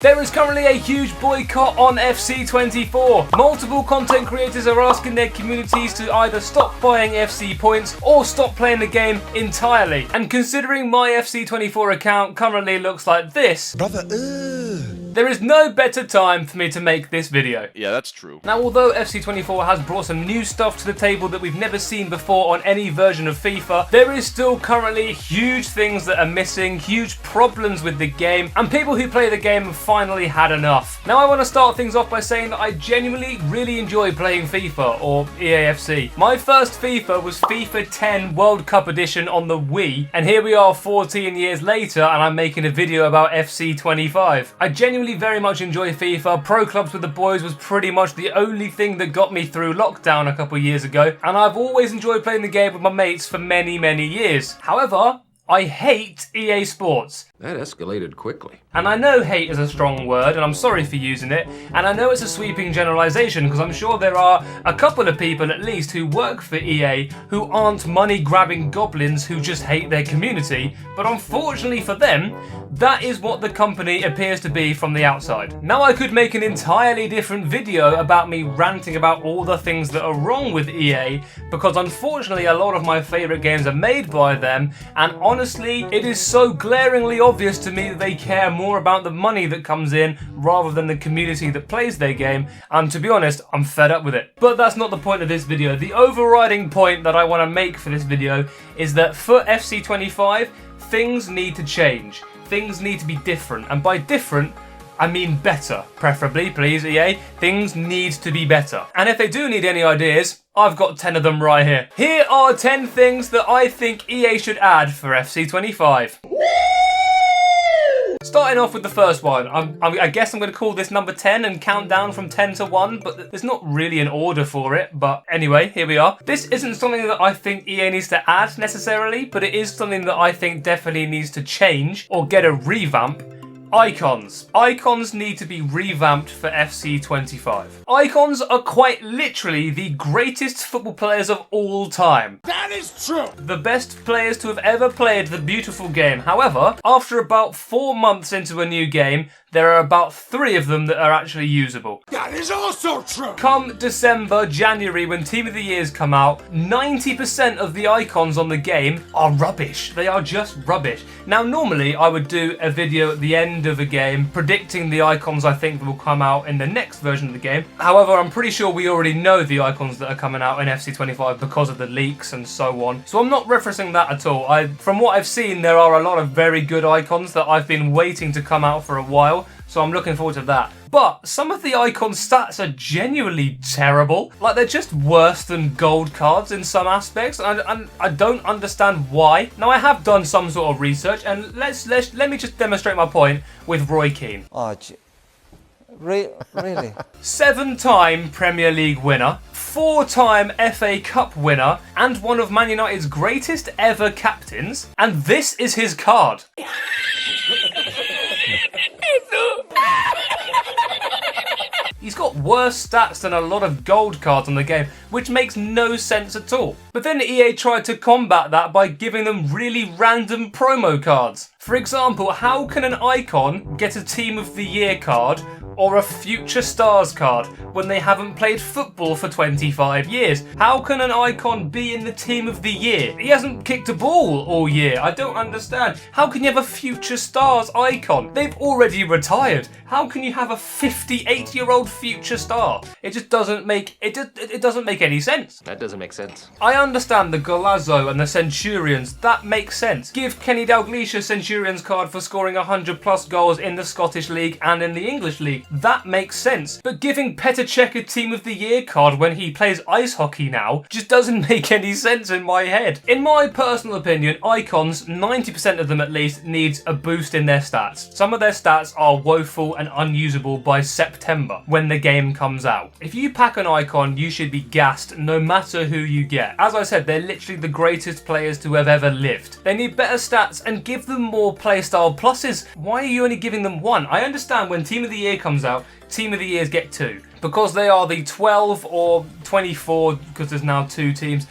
There is currently a huge boycott on FC24. Multiple content creators are asking their communities to either stop buying FC points or stop playing the game entirely. And considering my FC24 account currently looks like this, there is no better time for me to make this video. Yeah, that's true. Now, although FC24 has brought some new stuff to the table that we've never seen before on any version of FIFA, there is still currently huge things that are missing, huge problems with the game, and people who play the game have finally had enough. Now, I want to start things off by saying that I genuinely really enjoy playing FIFA, or EAFC. My first FIFA was FIFA 10 World Cup Edition on the Wii, and here we are 14 years later, and I'm making a video about FC25. I genuinely very much enjoy FIFA. Pro clubs with the boys was pretty much the only thing that got me through lockdown a couple years ago, and I've always enjoyed playing the game with my mates for many years. However, I hate EA Sports. That escalated quickly. And I know hate is a strong word, and I'm sorry for using it, and I know it's a sweeping generalisation because I'm sure there are a couple of people at least who work for EA who aren't money-grabbing goblins who just hate their community, but unfortunately for them, that is what the company appears to be from the outside. Now, I could make an entirely different video about me ranting about all the things that are wrong with EA, because unfortunately a lot of my favourite games are made by them, and honestly, it is so glaringly obvious to me that they care more about the money that comes in rather than the community that plays their game, and to be honest, I'm fed up with it. But that's not the point of this video. The overriding point that I want to make for this video is that for FC25, things need to change. Things need to be different, and by different, I mean better, preferably, please, EA. Things need to be better. And if they do need any ideas, I've got 10 of them right here. Here are 10 things that I think EA should add for FC25. Starting off with the first one, I guess I'm going to call this number 10 and count down from 10 to 1, but there's not really an order for it. But anyway, here we are. This isn't something that I think EA needs to add necessarily, but it is something that I think definitely needs to change or get a revamp. Icons. Icons need to be revamped for FC25. Icons are quite literally the greatest football players of all time. That is true! The best players to have ever played the beautiful game. However, after about 4 months into a new game, there are about 3 of them that are actually usable. That is also true! Come December, January, when Team of the Years come out, 90% of the icons on the game are rubbish. They are just rubbish. Now, normally I would do a video at the end of a game predicting the icons I think will come out in the next version of the game. However, I'm pretty sure we already know the icons that are coming out in FC25 because of the leaks and so on. So I'm not referencing that at all. From what I've seen, there are a lot of very good icons that I've been waiting to come out for a while. So I'm looking forward to that. But some of the icon stats are genuinely terrible. Like, they're just worse than gold cards in some aspects, and I don't understand why. Now, I have done some sort of research, and let me just demonstrate my point with Roy Keane. Oh, really? 7-time Premier League winner, 4-time FA Cup winner, and one of Man United's greatest ever captains, and this is his card. He's got worse stats than a lot of gold cards on the game, which makes no sense at all. But then EA tried to combat that by giving them really random promo cards. For example, how can an icon get a Team of the Year card or a Future Stars card when they haven't played football for 25 years? How can an icon be in the Team of the Year? He hasn't kicked a ball all year. I don't understand. How can you have a Future Stars icon? They've already retired. How can you have a 58-year-old Future Star? It just doesn't make it doesn't make any sense. That doesn't make sense. I understand the Golazzo and the Centurions. That makes sense. Give Kenny Dalglish a Centurions card for scoring 100+ goals in the Scottish League and in the English League. That makes sense. But giving Petr Cech a Team of the Year card when he plays ice hockey now just doesn't make any sense in my head. In my personal opinion, icons, 90% of them at least, needs a boost in their stats. Some of their stats are woeful and unusable by September when the game comes out. If you pack an icon, you should be gassed no matter who you get. As I said, they're literally the greatest players to have ever lived. They need better stats and give them more playstyle pluses. Why are you only giving them 1? I understand when Team of the Year comes out, Team of the Years get 2. Because they are the 12 or 24, because there's now 2 teams,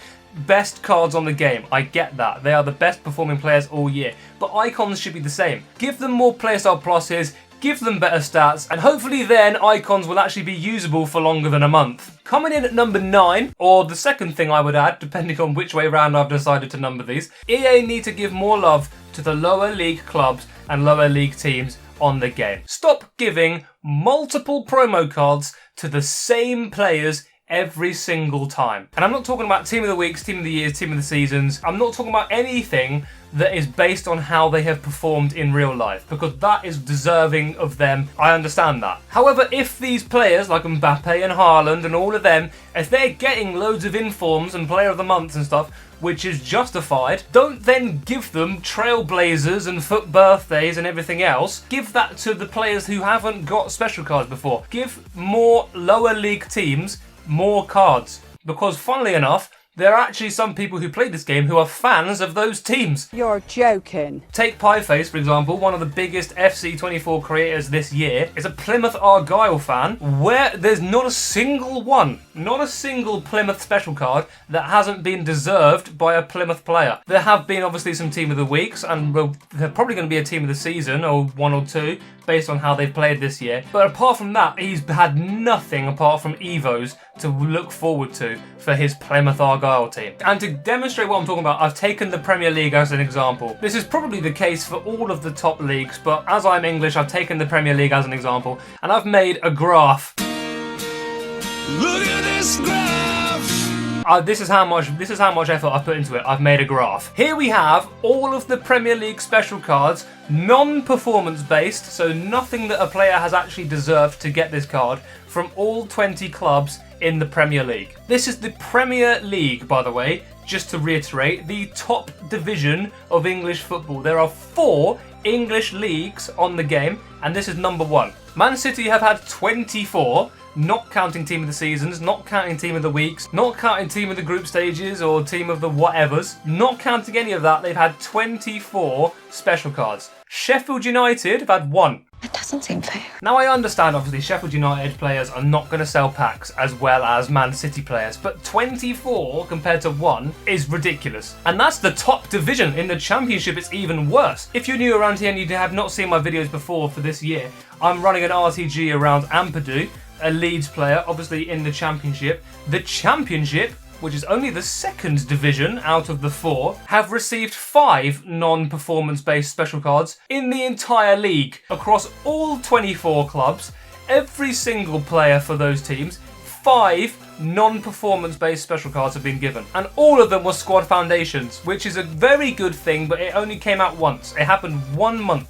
best cards on the game. I get that. They are the best performing players all year. But icons should be the same. Give them more playstyle pluses, give them better stats, and hopefully then icons will actually be usable for longer than a month. Coming in at number 9, or the second thing I would add, depending on which way round I've decided to number these, EA need to give more love to the lower league clubs and lower league teams on the game. Stop giving multiple promo cards to the same players every single time. And I'm not talking about team of the weeks, team of the years, team of the seasons. I'm not talking about anything that is based on how they have performed in real life, because that is deserving of them. I understand that. However, if these players like Mbappe and Haaland and all of them, if they're getting loads of informs and player of the month and stuff, which is justified, don't then give them trailblazers and foot birthdays and everything else. Give that to the players who haven't got special cards before. Give more lower league teams more cards, because funnily enough, there are actually some people who play this game who are fans of those teams. You're joking. Take Pieface, for example, one of the biggest FC25 creators this year, is a Plymouth Argyle fan, where there's not a single Plymouth special card that hasn't been deserved by a Plymouth player. There have been obviously some team of the weeks, and they're probably going to be a team of the season, or one or two, based on how they've played this year. But apart from that, he's had nothing apart from Evos to look forward to for his Plymouth Argyle team. And to demonstrate what I'm talking about, I've taken the Premier League as an example. This is probably the case for all of the top leagues, but as I'm English, I've taken the Premier League as an example, and I've made a graph. Look at this graph. This is how much effort I've put into it. I've made a graph. Here we have all of the Premier League special cards, non-performance based, so nothing that a player has actually deserved to get this card, from all 20 clubs in the Premier League. This is the Premier League, by the way, just to reiterate, the top division of English football. There are 4 English leagues on the game, and this is number 1. Man City have had 24, not counting team of the seasons, not counting team of the weeks, not counting team of the group stages or team of the whatevers, not counting any of that. They've had 24 special cards. Sheffield United have had 1. That doesn't seem fair. Now I understand obviously Sheffield United players are not going to sell packs as well as Man City players, but 24 compared to 1 is ridiculous. And that's the top division. In the Championship it's even worse. If you're new around here and you have not seen my videos before for this year, I'm running an RTG around Ampadu, a Leeds player, obviously in the Championship. The Championship, which is only the 2nd division out of the 4, have received 5 non-performance based special cards in the entire league. Across all 24 clubs, every single player for those teams, 5 non-performance based special cards have been given, and all of them were squad foundations, which is a very good thing, but it only came out once. It happened 1 month.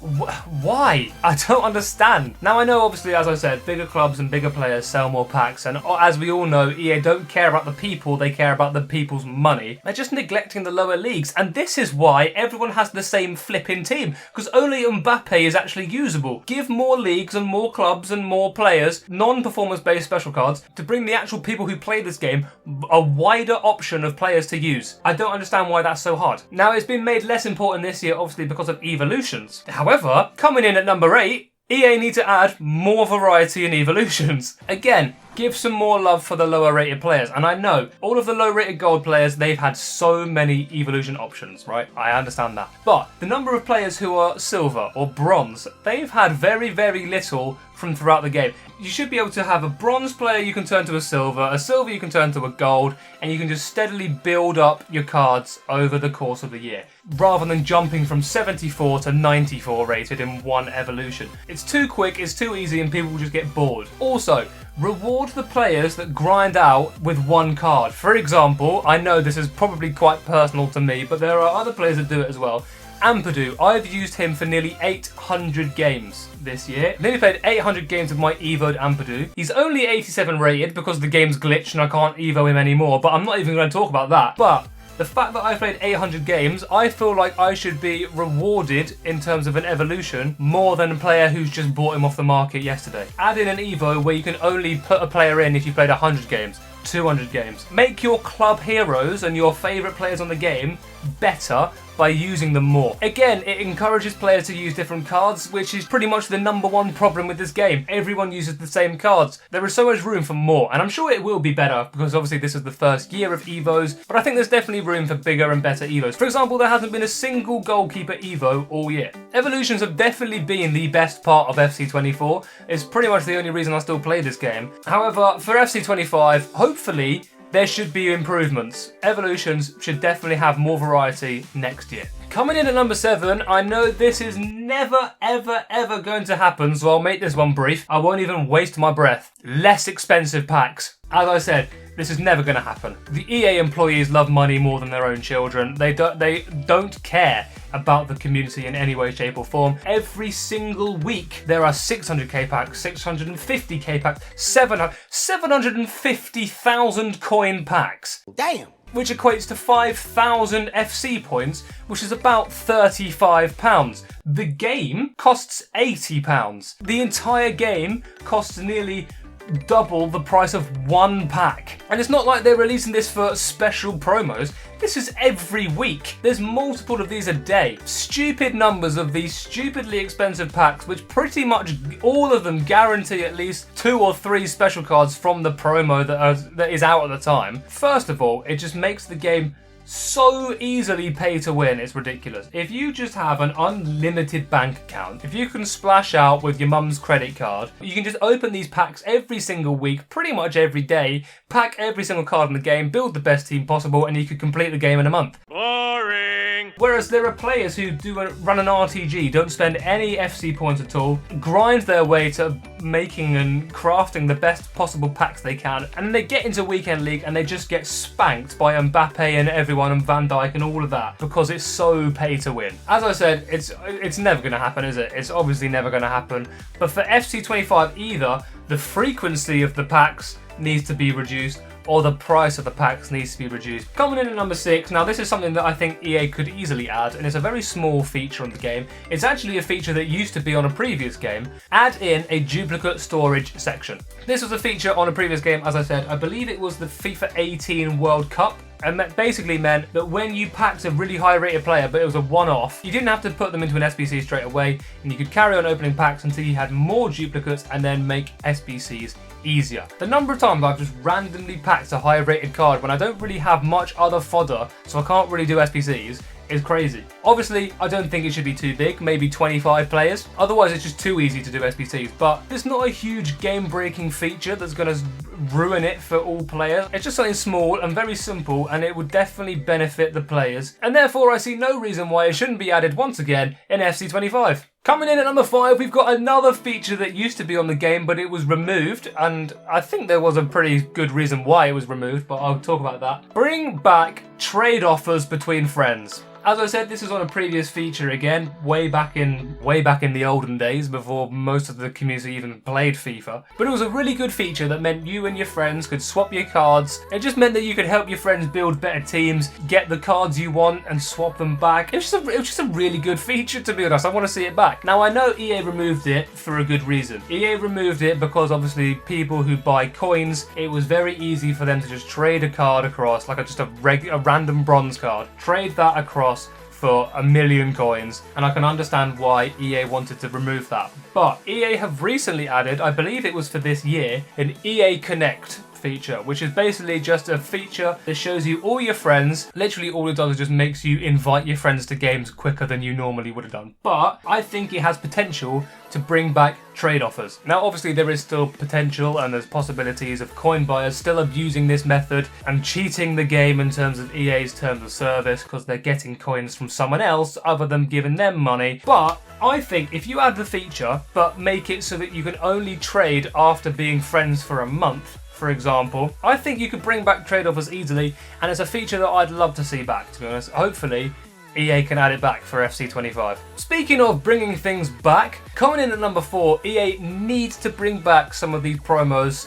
Why? I don't understand. Now I know obviously, as I said, bigger clubs and bigger players sell more packs, and as we all know, EA don't care about the people, they care about the people's money. They're just neglecting the lower leagues, and this is why everyone has the same flipping team, because only Mbappe is actually usable. Give more leagues and more clubs and more players non-performance based special cards to bring the actual people who play this game a wider option of players to use. I don't understand why that's so hard. Now it's been made less important this year obviously because of evolutions. However, coming in at number 8, EA need to add more variety in evolutions. Again, give some more love for the lower rated players. And I know all of the low rated gold players, they've had so many evolution options, right? I understand that. But the number of players who are silver or bronze, they've had very, very little from throughout the game. You should be able to have a bronze player you can turn to a silver you can turn to a gold, and you can just steadily build up your cards over the course of the year, rather than jumping from 74 to 94 rated in one evolution. It's too quick, it's too easy, and people will just get bored. Also, reward the players that grind out with one card. For example, I know this is probably quite personal to me, but there are other players that do it as well. Ampadu, I've used him for nearly 800 games this year. I've nearly played 800 games with my Evo'd Ampadu. He's only 87 rated because the game's glitched and I can't Evo him anymore, but I'm not even going to talk about that. But the fact that I played 800 games, I feel like I should be rewarded in terms of an evolution more than a player who's just bought him off the market yesterday. Add in an Evo where you can only put a player in if you played 100 games. 200 games. Make your club heroes and your favourite players on the game better by using them more. Again, it encourages players to use different cards, which is pretty much the #1 problem with this game. Everyone uses the same cards. There is so much room for more, and I'm sure it will be better because obviously this is the first year of Evos, but I think there's definitely room for bigger and better Evos. For example, there hasn't been a single goalkeeper Evo all year. Evolutions have definitely been the best part of FC24. It's pretty much the only reason I still play this game. However, for FC25, hopefully there should be improvements. Evolutions should definitely have more variety next year. Coming in at number 7, I know this is never, ever, ever going to happen, so I'll make this one brief. I won't even waste my breath. Less expensive packs. As I said, this is never going to happen. The EA employees love money more than their own children. They don't care about the community in any way, shape or form. Every single week there are 600k packs, 650k packs, 750,000 coin packs. Damn. Which equates to 5,000 FC points, which is about £35. The game costs £80. The entire game costs nearly double the price of one pack. And it's not like they're releasing this for special promos. This is every week. There's multiple of these a day. Stupid numbers of these stupidly expensive packs, which pretty much all of them guarantee at least 2 or 3 special cards from the promo that is out at the time. First of all, it just makes the game so easily pay to win, it's ridiculous. If you just have an unlimited bank account, if you can splash out with your mum's credit card, you can just open these packs every single week, pretty much every day, pack every single card in the game, build the best team possible, and you could complete the game in a month. Boring! Whereas there are players who run an RTG, don't spend any FC points at all, grind their way to making and crafting the best possible packs they can, and then they get into Weekend League and they just get spanked by Mbappe and everyone and Van Dijk and all of that because it's so pay to win. As I said, it's never going to happen, is it? It's obviously never going to happen. But for FC25 either, the frequency of the packs needs to be reduced or the price of the packs needs to be reduced. Coming in at number 6, now this is something that I think EA could easily add, and it's a very small feature on the game. It's actually a feature that used to be on a previous game. Add in a duplicate storage section. This was a feature on a previous game, as I said. I believe it was the FIFA 18 World Cup. And that basically meant that when you packed a really high rated player, but it was a one-off, you didn't have to put them into an SBC straight away, and you could carry on opening packs until you had more duplicates and then make SBCs easier. The number of times I've just randomly packed a high rated card when I don't really have much other fodder, so I can't really do SBCs, is crazy. Obviously, I don't think it should be too big, maybe 25 players. Otherwise, it's just too easy to do SBCs. But it's not a huge game-breaking feature that's going to ruin it for all players. It's just something small and very simple, and it would definitely benefit the players. And therefore, I see no reason why it shouldn't be added once again in FC25. Coming in at number 5, we've got another feature that used to be on the game, but it was removed, and I think there was a pretty good reason why it was removed, but I'll talk about that. Bring back trade offers between friends. As I said, this is on a previous feature again, way back in the olden days before most of the community even played FIFA. But it was a really good feature that meant you and your friends could swap your cards. It just meant that you could help your friends build better teams, get the cards you want and swap them back. It was just a really good feature, to be honest. I want to see it back. Now I know EA removed it for a good reason. EA removed it because obviously people who buy coins, it was very easy for them to just trade a card across, like just a random bronze card. Trade that across for 1,000,000 coins, and I can understand why EA wanted to remove that. But EA have recently added, I believe it was for this year, an EA Connect feature, which is basically just a feature that shows you all your friends. Literally all it does is just makes you invite your friends to games quicker than you normally would have done. But I think it has potential to bring back trade offers. Now obviously there is still potential and there's possibilities of coin buyers still abusing this method and cheating the game in terms of EA's terms of service because they're getting coins from someone else other than giving them money. But I think if you add the feature but make it so that you can only trade after being friends for a month, for example, I think you could bring back trade offers easily, and it's a feature that I'd love to see back, to be honest. Hopefully EA can add it back for FC25. Speaking of bringing things back, coming in at number 4, EA needs to bring back some of these promos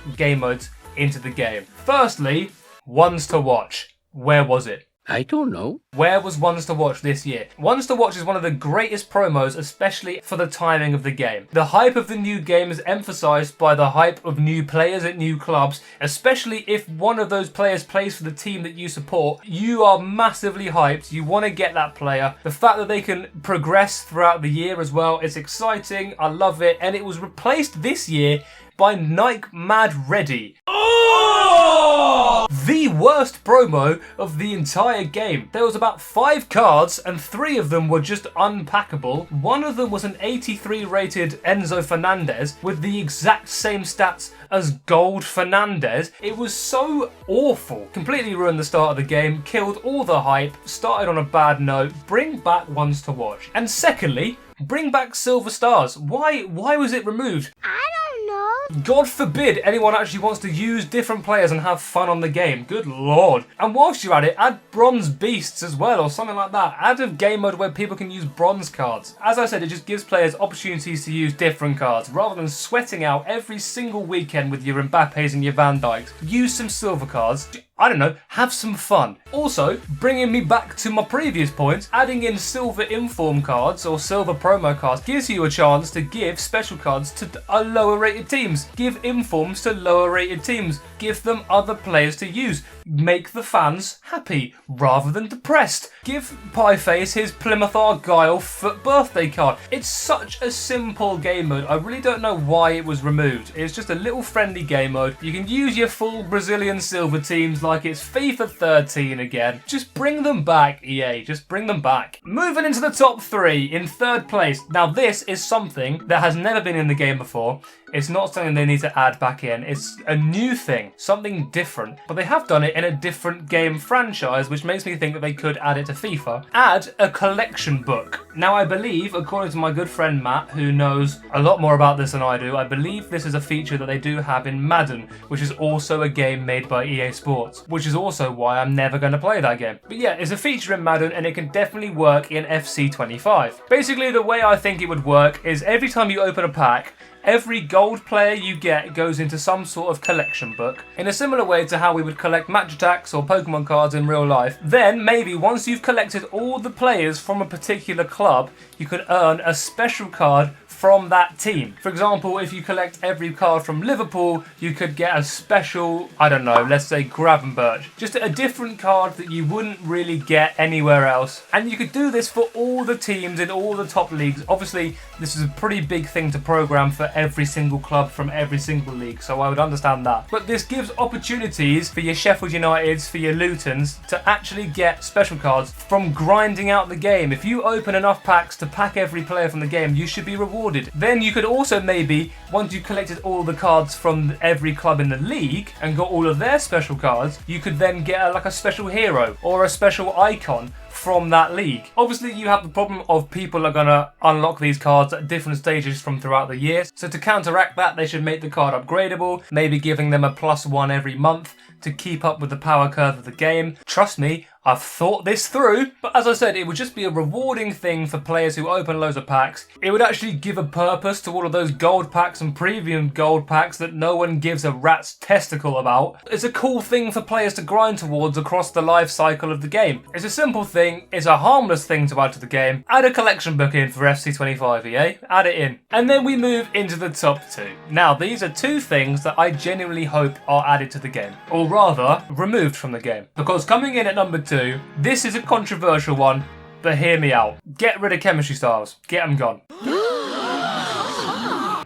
/ game modes into the game. Firstly, ones to watch. Where was it? I don't know. Where was Ones to Watch this year? Ones to Watch is one of the greatest promos, especially for the timing of the game. The hype of the new game is emphasised by the hype of new players at new clubs, especially if one of those players plays for the team that you support. You are massively hyped. You want to get that player. The fact that they can progress throughout the year as well, it's exciting. I love it. And it was replaced this year by Nike Mad Ready. The worst promo of the entire game. There was about 5 cards and 3 of them were just unpackable. One of them was an 83 rated Enzo Fernandez with the exact same stats as Gold Fernandez. It was so awful. Completely ruined the start of the game, killed all the hype, started on a bad note. Bring back Ones to Watch. And secondly, bring back Silver Stars. Why was it removed? God forbid anyone actually wants to use different players and have fun on the game. Good lord. And whilst you're at it, add bronze beasts as well or something like that. Add a game mode where people can use bronze cards. As I said, it just gives players opportunities to use different cards rather than sweating out every single weekend with your Mbappes and your Van Dijks. Use some silver cards. I don't know, have some fun. Also, bringing me back to my previous point, adding in silver inform cards or silver promo cards gives you a chance to give special cards to lower rated teams. Give informs to lower rated teams. Give them other players to use. Make the fans happy rather than depressed. Give Pieface his Plymouth Argyle foot birthday card. It's such a simple game mode. I really don't know why it was removed. It's just a little friendly game mode. You can use your full Brazilian silver teams like it's FIFA 13 again. Just bring them back, EA. Just bring them back. Moving into the top 3 in 3rd place. Now this is something that has never been in the game before. It's not something they need to add back in. It's a new thing, something different. But they have done it in a different game franchise, which makes me think that they could add it to FIFA. Add a collection book. Now I believe, according to my good friend Matt, who knows a lot more about this than I do, I believe this is a feature that they do have in Madden, which is also a game made by EA Sports, which is also why I'm never going to play that game. But yeah, it's a feature in Madden and it can definitely work in FC25. Basically, the way I think it would work is every time you open a pack, every gold player you get goes into some sort of collection book, in a similar way to how we would collect match attacks or Pokemon cards in real life. Then, maybe once you've collected all the players from a particular club, you could earn a special card from that team. For example, if you collect every card from Liverpool, you could get a special, I don't know, let's say Gravenberch. Just a different card that you wouldn't really get anywhere else. And you could do this for all the teams in all the top leagues. Obviously, this is a pretty big thing to program for every single club from every single league, so I would understand that. But this gives opportunities for your Sheffield Uniteds, for your Lutons, to actually get special cards from grinding out the game. If you open enough packs to pack every player from the game, you should be rewarded. Then you could also maybe, once you collected all the cards from every club in the league and got all of their special cards, you could then get like a special hero or a special icon from that league. Obviously, you have the problem of people are going to unlock these cards at different stages from throughout the year. So to counteract that, they should make the card upgradable, maybe giving them a +1 every month to keep up with the power curve of the game. Trust me, I've thought this through, but as I said, it would just be a rewarding thing for players who open loads of packs. It would actually give a purpose to all of those gold packs and premium gold packs that no one gives a rat's testicle about. It's a cool thing for players to grind towards across the life cycle of the game. It's a simple thing, it's a harmless thing to add to the game. Add a collection book in for FC25, EA. Add it in. And then we move into the top 2. Now, these are 2 things that I genuinely hope are added to the game, or rather, removed from the game. Because coming in at number 2, this is a controversial one, but hear me out. Get rid of chemistry styles. Get them gone.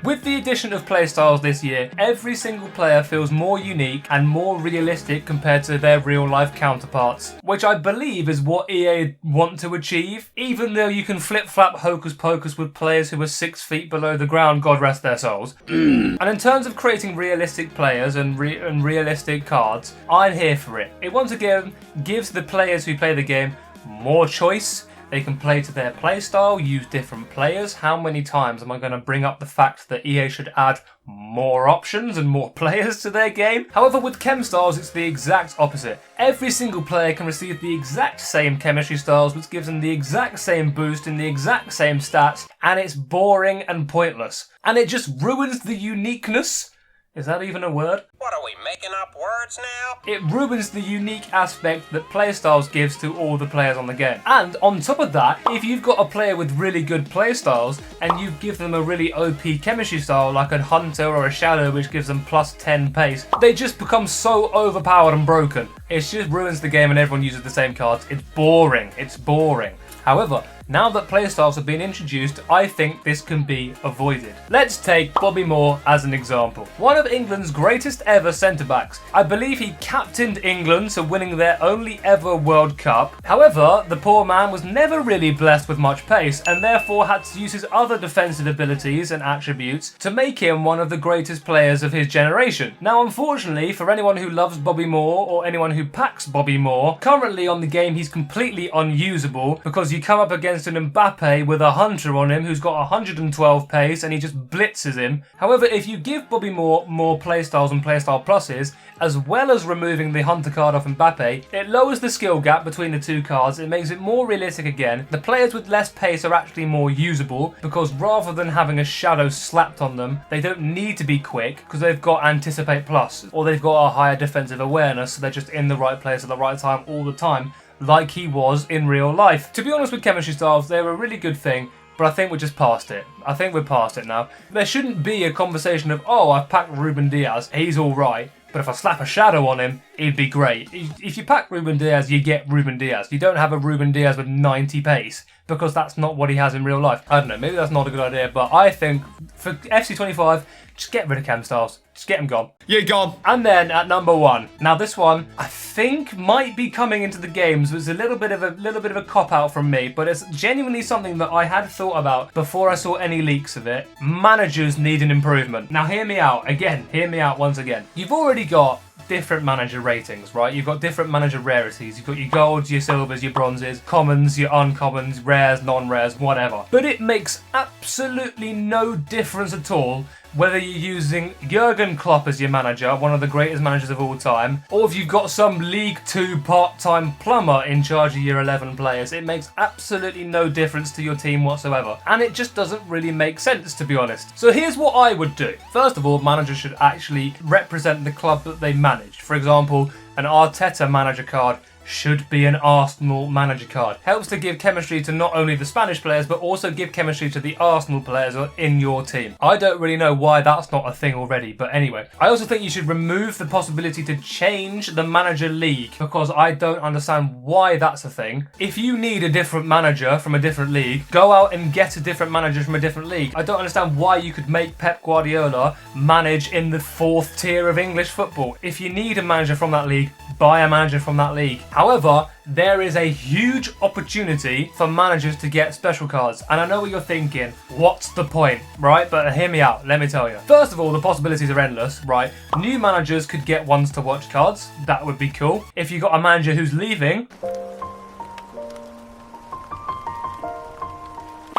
With the addition of playstyles this year, every single player feels more unique and more realistic compared to their real life counterparts, which I believe is what EA want to achieve, even though you can flip-flap hocus pocus with players who are 6 feet below the ground, God rest their souls. And in terms of creating realistic players and realistic cards, I'm here for it. It once again gives the players who play the game more choice. They can play to their playstyle, use different players. How many times am I going to bring up the fact that EA should add more options and more players to their game? However, with chem styles, it's the exact opposite. Every single player can receive the exact same chemistry styles, which gives them the exact same boost and the exact same stats, and it's boring and pointless. And it just ruins the uniqueness Is that even a word? What are we making up words now? It ruins the unique aspect that playstyles gives to all the players on the game. And on top of that, if you've got a player with really good playstyles and you give them a really OP chemistry style like a hunter or a shadow which gives them plus 10 pace, they just become so overpowered and broken. It just ruins the game and everyone uses the same cards. It's boring. It's boring. However, now that playstyles have been introduced, I think this can be avoided. Let's take Bobby Moore as an example. One of England's greatest ever centre-backs. I believe he captained England to winning their only ever World Cup. However, the poor man was never really blessed with much pace and therefore had to use his other defensive abilities and attributes to make him one of the greatest players of his generation. Now, unfortunately, for anyone who loves Bobby Moore or anyone who packs Bobby Moore, currently on the game he's completely unusable because you come up against an Mbappe with a hunter on him who's got 112 pace and he just blitzes him. However, if you give Bobby Moore more playstyles and playstyle pluses, as well as removing the hunter card off Mbappe, it lowers the skill gap between the two cards. It makes it more realistic again. The players with less pace are actually more usable because rather than having a shadow slapped on them, they don't need to be quick because they've got anticipate plus or they've got a higher defensive awareness, so they're just in the right place at the right time all the time, like he was in real life. To be honest with chemistry styles, they're a really good thing, but I think we're just past it. I think we're past it now. There shouldn't be a conversation of, oh, I've packed Ruben Diaz, he's alright, but if I slap a shadow on him, he'd be great. If you pack Ruben Diaz, you get Ruben Diaz. You don't have a Ruben Diaz with 90 pace, because that's not what he has in real life. I don't know, maybe that's not a good idea, but I think for FC25, just get rid of chem styles. Just get them gone. You're gone. And then at number 1. Now this one, I think might be coming into the games. It was a little bit of a cop-out from me, but it's genuinely something that I had thought about before I saw any leaks of it. Managers need an improvement. Now hear me out. Again, hear me out once again. You've already got different manager ratings, right? You've got different manager rarities. You've got your golds, your silvers, your bronzes, commons, your uncommons, rares, non-rares, whatever. But it makes absolutely no difference at all whether you're using Jurgen Klopp as your manager, one of the greatest managers of all time, or if you've got some League 2 part-time plumber in charge of your 11 players. It makes absolutely no difference to your team whatsoever. And it just doesn't really make sense, to be honest. So here's what I would do. First of all, managers should actually represent the club that they manage. For example, an Arteta manager card should be an Arsenal manager card. Helps to give chemistry to not only the Spanish players, but also give chemistry to the Arsenal players in your team. I don't really know why that's not a thing already, but anyway. I also think you should remove the possibility to change the manager league, because I don't understand why that's a thing. If you need a different manager from a different league, go out and get a different manager from a different league. I don't understand why you could make Pep Guardiola manage in the 4th tier of English football. If you need a manager from that league, buy a manager from that league. However, there is a huge opportunity for managers to get special cards. And I know what you're thinking, what's the point, right? But hear me out, let me tell you. First of all, the possibilities are endless, right? New managers could get ones to watch cards. That would be cool. If you got a manager who's leaving,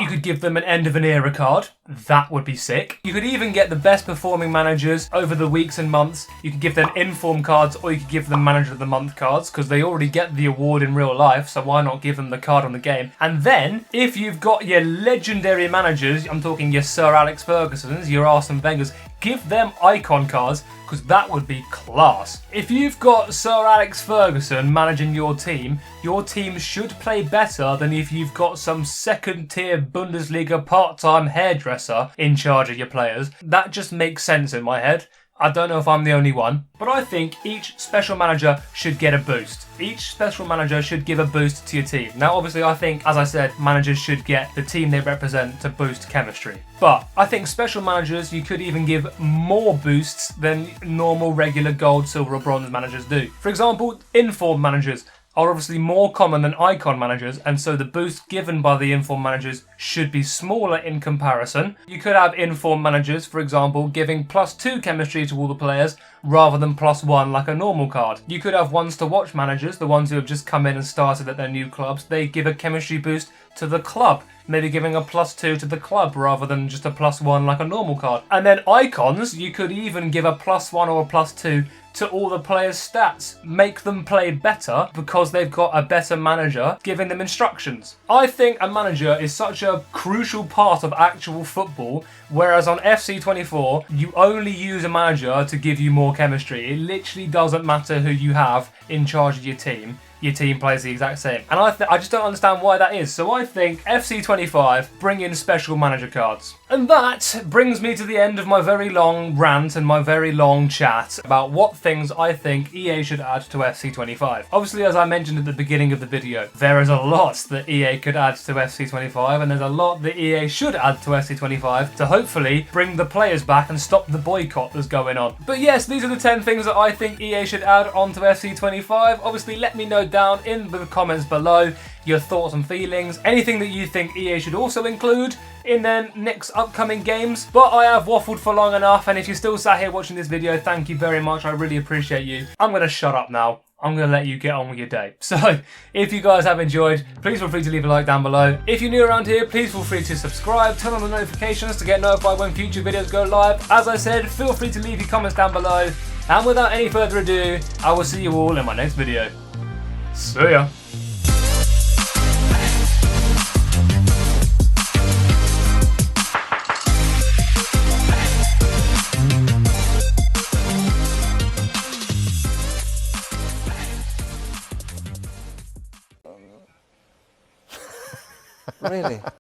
you could give them an end of an era card. That would be sick. You could even get the best performing managers over the weeks and months. You could give them inform cards, or you could give them manager of the month cards, because they already get the award in real life, so why not give them the card on the game? And then, if you've got your legendary managers, I'm talking your Sir Alex Fergusons, your Arsene Wengers, give them icon cards, because that would be class. If you've got Sir Alex Ferguson managing your team should play better than if you've got some second tier Bundesliga part-time hairdresser in charge of your players. That just makes sense in my head. I don't know if I'm the only one, but I think each special manager should get a boost. Each special manager should give a boost to your team. Now, obviously, I think, as I said, managers should get the team they represent to boost chemistry. But I think special managers, you could even give more boosts than normal, regular gold, silver, or bronze managers do. For example, inform managers are obviously more common than icon managers, and so the boost given by the inform managers should be smaller in comparison. You could have inform managers, for example, giving +2 chemistry to all the players rather than +1 like a normal card. You could have ones to watch managers, the ones who have just come in and started at their new clubs. They give a chemistry boost to the club. Maybe giving a +2 to the club rather than just a +1 like a normal card. And then icons, you could even give a +1 or a +2 to all the players' stats. Make them play better because they've got a better manager giving them instructions. I think a manager is such a crucial part of actual football, whereas on FC24, you only use a manager to give you more chemistry. It literally doesn't matter who you have in charge of your team. Your team plays the exact same. And I just don't understand why that is. So I think FC25 bring in special manager cards. And that brings me to the end of my very long rant and my very long chat about what things I think EA should add to FC25. Obviously, as I mentioned at the beginning of the video, there is a lot that EA could add to FC25, and there's a lot that EA should add to FC25 to hopefully bring the players back and stop the boycott that's going on. But yes, these are the 10 things that I think EA should add onto FC25. Obviously, let me know down in the comments below your thoughts and feelings, anything that you think EA should also include in their next upcoming games. But I have waffled for long enough, and if you're still sat here watching this video, thank you very much. I really appreciate you. I'm going to shut up now. I'm going to let you get on with your day. So, if you guys have enjoyed, please feel free to leave a like down below. If you're new around here, please feel free to subscribe, turn on the notifications to get notified when future videos go live. As I said, feel free to leave your comments down below. And without any further ado, I will see you all in my next video. See ya. Really?